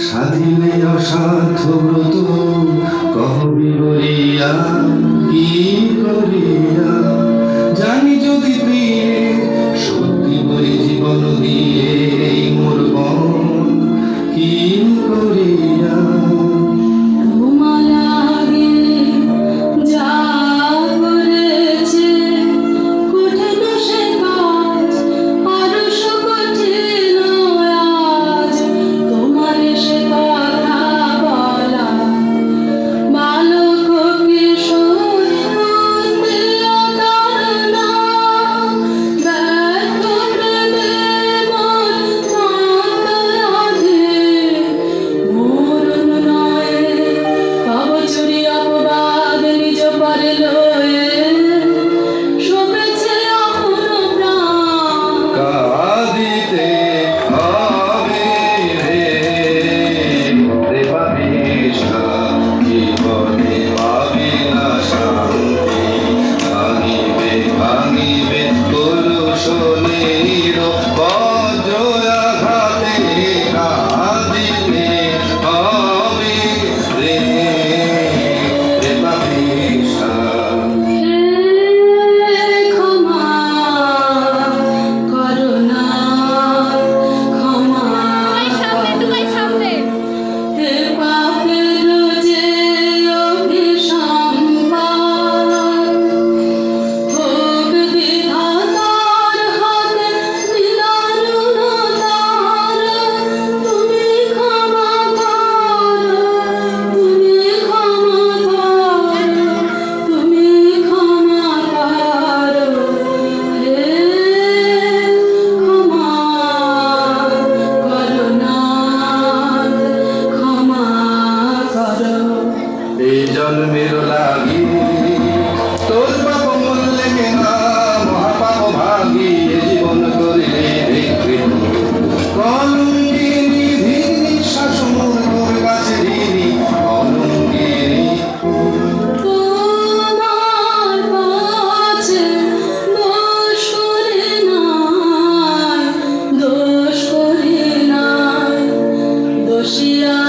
সাধিলে অসাধ্য ব্রত কহবি বলিয়া কি করিয়া জানি যদি প্রিয়ে সত্যি বলি জীবন দিয়ে এই মোর মন কি করিয়া জন্মের লাগি তোর পাপ মূল্যে কেনা মহাপাপ ভাগি জীবন করিলে কলঙ্কিনী ভিনী শাসমুর তোর কাছে ঋণী কলঙ্কিনী তোমার কাছে দোষ করি নাই দোষিয়া